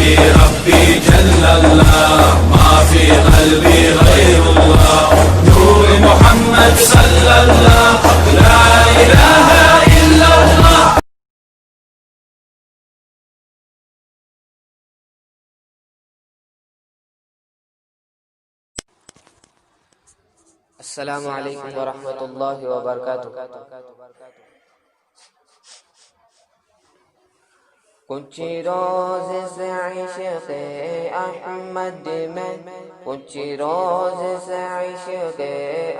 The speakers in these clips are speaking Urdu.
في ربي جل الله ما في قلبي غير الله نور محمد صلى الله لا إله إلا الله. السلام علیکم ورحمۃ اللہ وبرکاتہ. کچھ روز سے عشق احمد میں، کچھ روز سے عشق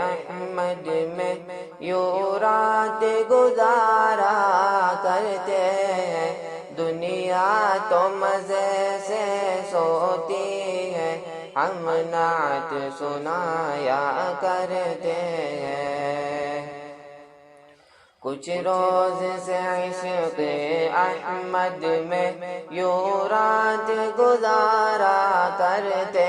احمد میں یوں رات گزارا کرتے ہیں. دنیا تو مزے سے سوتی ہے، ہم نعت سنایا کرتے ہیں. کچھ روز سے عشق احمد میں یوں رات گزارا کرتے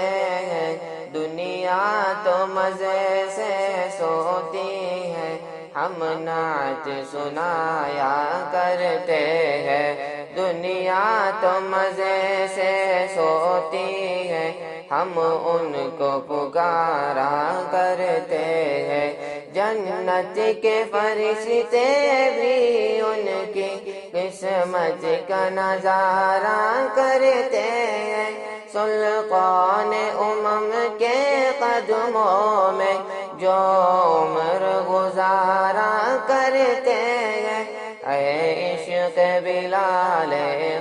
ہیں. دنیا تو مزے سے سوتی ہے، ہم نعت سنایا کرتے ہیں. دنیا تو مزے سے سوتی ہے، ہم ان کو پکارا کرتے ہیں. جنت کے فرشتے بھی ان کی قسمت کا نظارہ کرتے ہیں. سلطان امم کے قدموں میں جو عمر گزارا کرتے ہیں. اے عشق بلال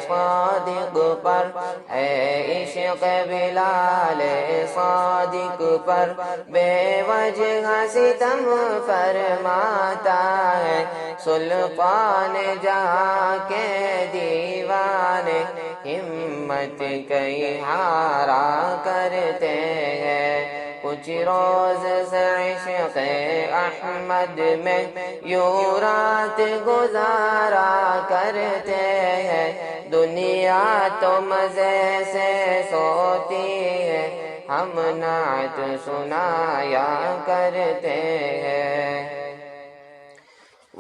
صادق پر، اے عشق بلال صادق پر بے وجہ ستم فرماتا ہے. سلطان جہاں کے دیوانے ہمت کئی ہارا کرتے ہیں. کچھ روز سے عشق احمد میں یوں رات گزارا کرتے ہیں. دنیا تو مزے سے سوتی ہے، ہم نعت سنایا کرتے ہیں.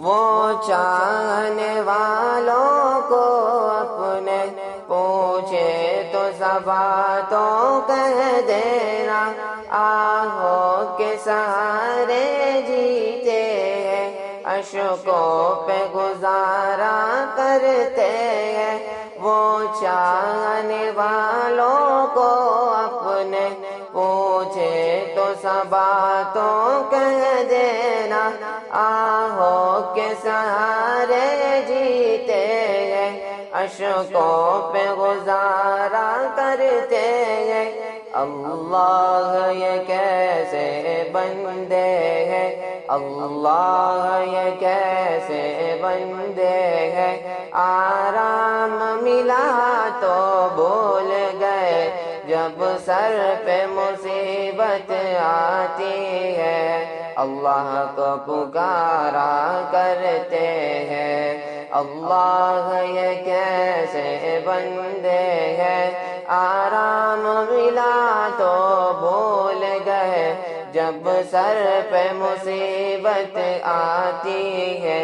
وہ چاہنے والوں کو اپنے پوچھے تو صبا تو کہہ دینا، آہوں کے سہارے جیتے ہیں، اشکوں پہ گزارا کرتے ہیں. وہ چاہنے والوں کو اپنے پوچھے تو صبا تو کہہ دینا، آہوں کے سہارے جیتے ہیں، اشکوں پہ گزارا کرتے ہیں. اللہ یہ کیسے بندے ہیں، اللہ یہ کیسے بندے ہیں، آرام ملا تو بھول گئے جب سر پہ مصیبت آتی ہے. اللہ کو پکارا کرتے ہیں. اللہ یہ کیسے بندے ہیں، آرام ملا تو بھول گئے جب سر پہ مصیبت آتی ہے.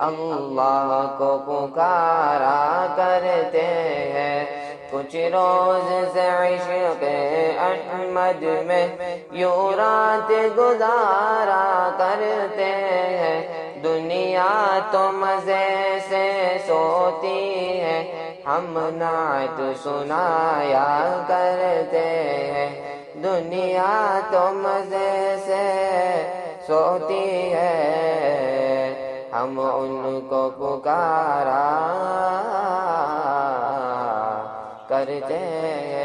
اللہ کو پکارا کرتے ہیں. کچھ روز سے عشق احمد میں یوں رات گزارا کرتے ہیں. دنیا تو مزے سے سوتی ہے، ہم نعت سنایا کرتے ہیں. دنیا تو مزے سے سوتی ہے، ہم ان کو پکارا کرتے ہیں.